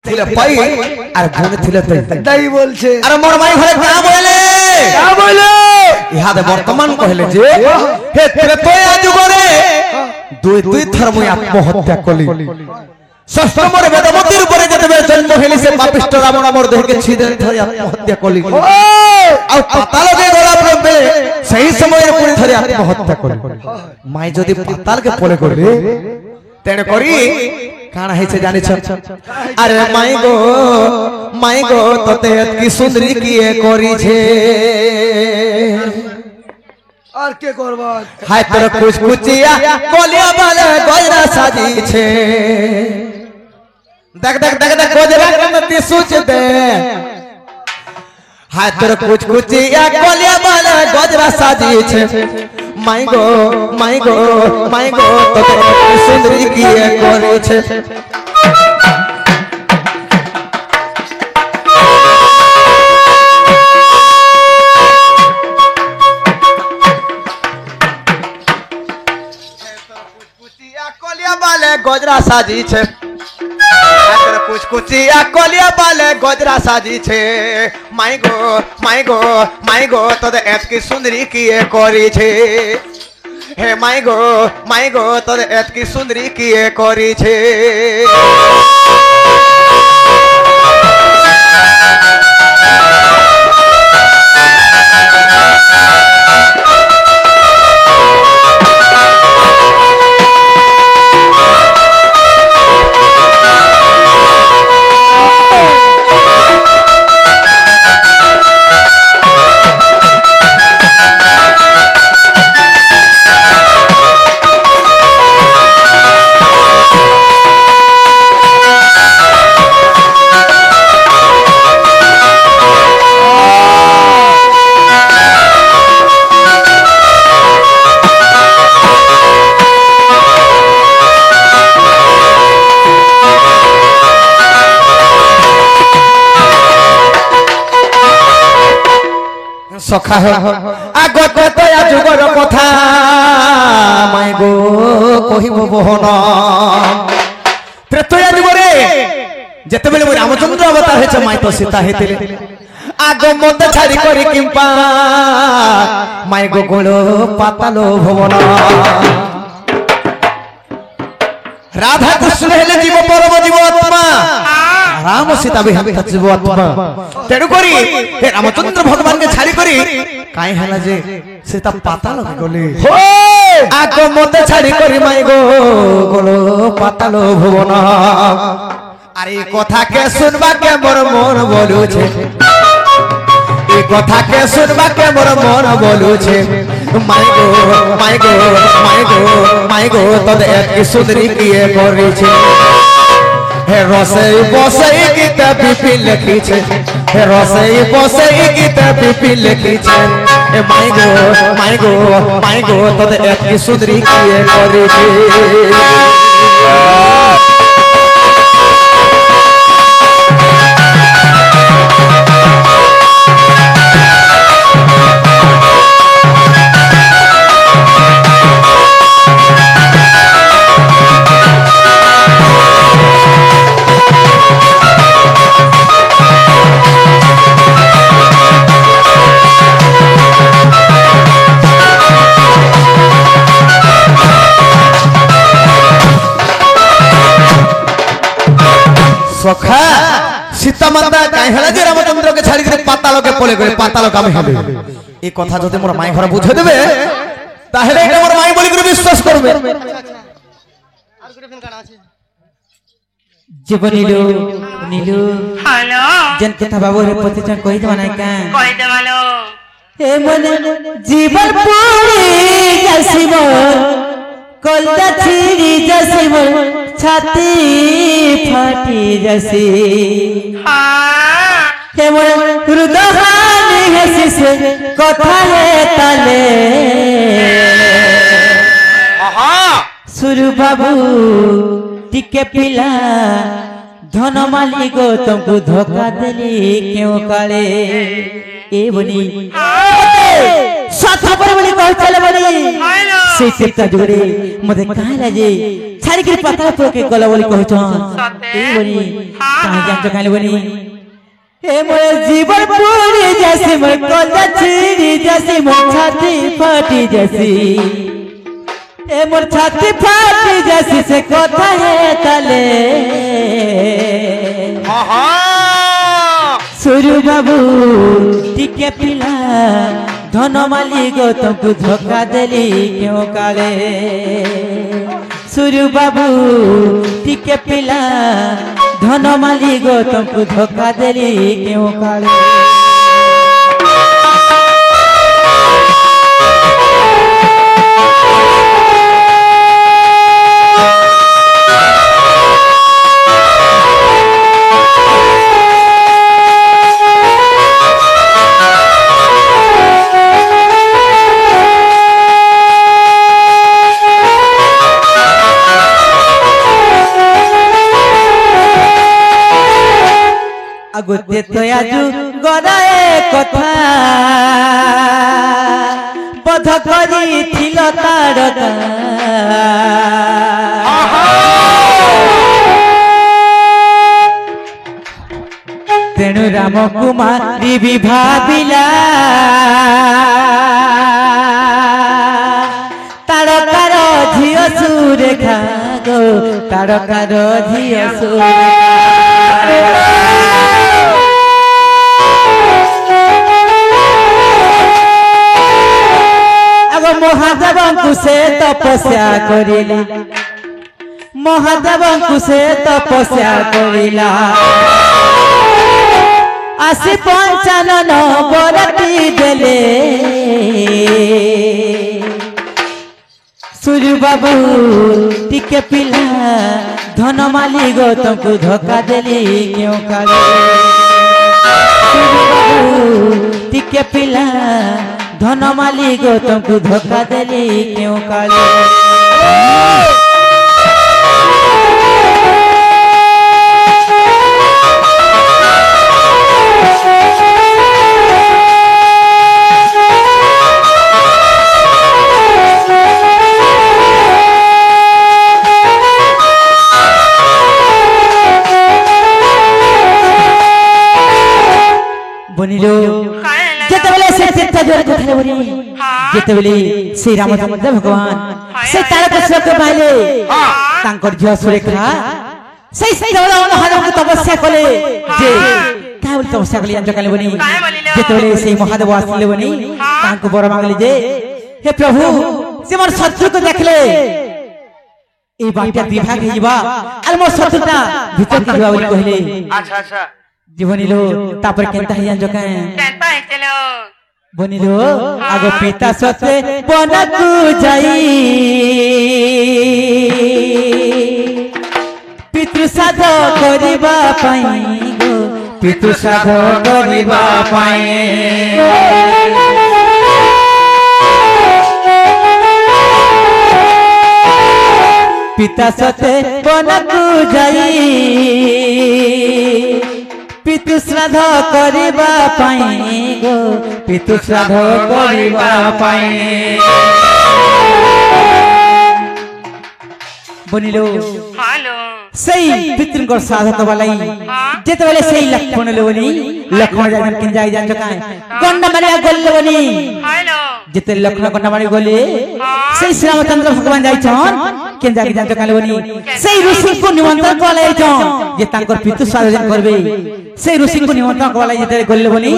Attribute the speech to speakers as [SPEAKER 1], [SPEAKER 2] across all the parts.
[SPEAKER 1] थिले पाई আর গুণ थिले
[SPEAKER 2] তাই বলছে
[SPEAKER 1] আরে মোর মাই ঘরে কা বলে ইহাদে বর্তমান কইলে যে হে ত্রেতয়া যুগরে দুই দুই থর মই আত্মহত্যা কলি ষষ্ঠমরে বেদমতির উপরে যেতবে জন্ম হেলি সে পাপিষ্ট রাবণ আমর দেহকে ছিদে ধরে আত্মহত্যা কলি আর পাতালকে গলা প্রবে সেই সময়ের পুরি ধরে আত্মহত্যা কলি মাই যদি পাতালকে পলে করবে তেনে করি কানা হইছে জানিছ আরে মাই গো ততে কি সুন্দরী কিয়ে করিছে
[SPEAKER 2] আর কে করবা
[SPEAKER 1] হায় তোর কুচকুচিয়া কলিয়া বালে গয়না সাজিছে দেখ দেখ দেখ দেখ গজরা কমতি সুচ দে হায় তোর কুচকুচিয়া কলিয়া বালে গজরা সাজিছে মাই গো তোতে কি সুন্দরী কিয়ে করিছে गजरा साजी छे कुछ कुचिया कोलिया बाले गजरा साजी छे माई गो तो एत की सुंदरी किए करी छे हे माई गो तो एत की सुंदरी किए करी छे सखा है आगत तया जुगर कथा माय गो कहिब बहन त्रेतया जुगरे जेते बेले रामचंद्र अवतार हेछ माय तो सीता हेतिले आगो मत छाड़ी करी किंपा माय गो गोलो पातालो भवन राधा कृष्ण हेले जीव परम जीव आत्मा राम सीता भी हम जीव आत्मा तेणु करी हे रामचंद्र भगवान के छाड़ी करी काई हला जे सीता पाताल गले आगो मते छाड़ी करी माई गो गोलो पाताल भुवन अरे कथा के सुनबा के मोर मन बोलू छे ए कथा के सुनबा के मोर मन बोलू छे माई गो तो एक सुंदरी किए करी छे हे रसई बसई गीत पिपिन लिखी छे हे रसई बसई गीत पिपिन लिखी छे ए माई गो तो एक सुंदरी किए करी छे सखा सीता माता काई हला जे रामचंद्र के छाड़ी के पाताल के पले गए पाताल काम हेबे ए कथा जदि मोर माई घर बुझे देबे ताहले एटा मोर माई बोली करे विश्वास करबे आर गुड फिन गाना আছে
[SPEAKER 3] जीवन नीलू हेलो जन कथा बाबू रे पतिचन कहि दे माने का कहि दे मानो ए मन जीवन पूरी जसिबो कोलता छिरी जसिबो छाती फाटी जसी हे मोर हृदय हसी से कथा है ताले सुरु बाबू टिके पिला धन माली गो तुमको धोखा देली क्यों काले ए बनी स्वार्थपर बोली कह चले बोली से चित्ता जुगरे मते कहला जे छाड़ी के पता पर के गला बोली कहछ ए बोली कहां जान तो कहले बोली ए मोर जीवन पूरी जैसे मोर कलजा छिड़ी जैसे मोर छाती फाटी जैसी ए मोर छाती फाटी जैसी से कथा है तले सुरु बाबू टिके पिला धन माली गो तुमको धोखा देली क्यों काले सुरु बाबू टिके पिला धन माली गो तुमको धोखा देली क्यों काले अगुते तो आजु गराए कथा बध करी थिल तारका तेणु राम कुमारी भी भाविला तारकार झियो सुरेखा गो तारकार झियो सुरेखा महादेव से तपस्या करिला महादेव से तपस्या करिला आसी पंचानन बरती देले सूर्य बाबू टिके पिला धन माली गो तुमको धोखा देली क्यों काले सूर्य बाबू टिके पिला धन माली गो तुमको धोखा देली क्यों काले बनिलो जेतेबेले से चित्ता जोर कथले बनी जेतेबेले श्री रामचंद्र भगवान से तारकेश्वर के माइले तांकर झियो सुरेखा से महादेव को तपस्या कले जे का बोली तपस्या कले जान कले बनी जेतेबेले से महादेव आसले बनी तांको बर मांगले जे हे प्रभु से मोर शत्रु को देखले ए बाटा विभाग हिबा आर मोर शत्रुता भीतर दिबा बोली कहले
[SPEAKER 4] अच्छा अच्छा
[SPEAKER 3] जीवनिलो तापर केनता हियान जका
[SPEAKER 4] केनता है चलो
[SPEAKER 3] बनिलो आगो पिता सते बनकु जाई पितृ साध करिबा पाई गो पितृ साध करिबा पाई पिता सते बनकु जाई पितृ श्राद्ध करिबा पाई गो पितृ श्राद्ध करिबा पाई बनिलो
[SPEAKER 4] हेलो
[SPEAKER 3] सही पितृंकर श्राद्ध वालाई जेतेबेले सही लक्ष्मण लेवनी लक्ष्मण जान किन जाई जान जका गंडा मारिया गल लेवनी
[SPEAKER 4] हेलो
[SPEAKER 3] जेते लक्ष्मण गंडा मारी गले सही श्री रामचंद्र भगवान जाई छन केन जाके जान जका लेवनी सही ऋषि को निमंत्रण कलाई छन जे तांकर पितृ श्राद्ध करबे सही ऋषि को निमंत्रण कलाई जेते गल लेवनी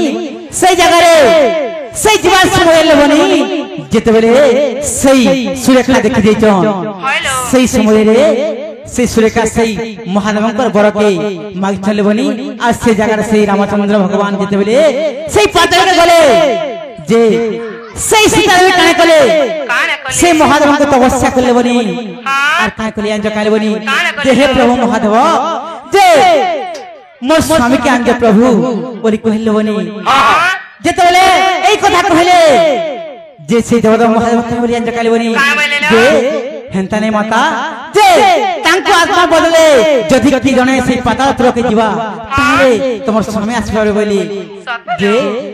[SPEAKER 3] सही जगह रे सही जीवन समय लेवनी जेतेबेले सही सुरेखा देखि जाई छन सही समय रे से सुरेखा सही महादेवंकर बर के माग चले बनी आज से जगह से रामचंद्र भगवान जेतेबेले सही पात्र के गले जे सही सीता रे काहे कले से महादेव को तपस्या करले बनी और काहे कले अंज काले बनी जे हे प्रभु महादेव जे मोर स्वामी के अंज प्रभु बोली कहले बनी जेतेबेले एई कथा कहले जे से देवता महादेव के बोली अंज काले बनी जे हेंता नहीं माता जे तांको आत्मा बदले जदि की जने से पाताल तरो के जीवा ताले तमर समय आसबारे बोली जे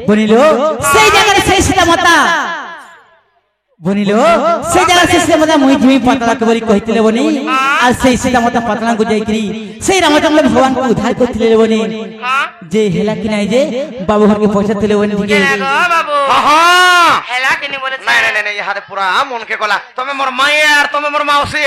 [SPEAKER 3] बनिलो सेई जगह से सीता माता বনিলো সে জায়গা সে মতে মুই জিমি পাতলা কবরি কইতিলে বনি আর সেই সেটা মতে পাতলা কো যাইকরি সেই রামচন্দ্র ভগবান কো উদ্ধার করতিলে বনি যে হেলা কি নাই যে বাবু ঘরকে পয়সা দিলে বনি ঠিক
[SPEAKER 4] কেলা গো বাবু
[SPEAKER 1] হ্যাঁ
[SPEAKER 4] হেলা কিনি বলে
[SPEAKER 1] নাই নাই নাই ইহাতে পুরা মনকে কলা তুমি মোর মায়ে আর তুমি মোর মাউসি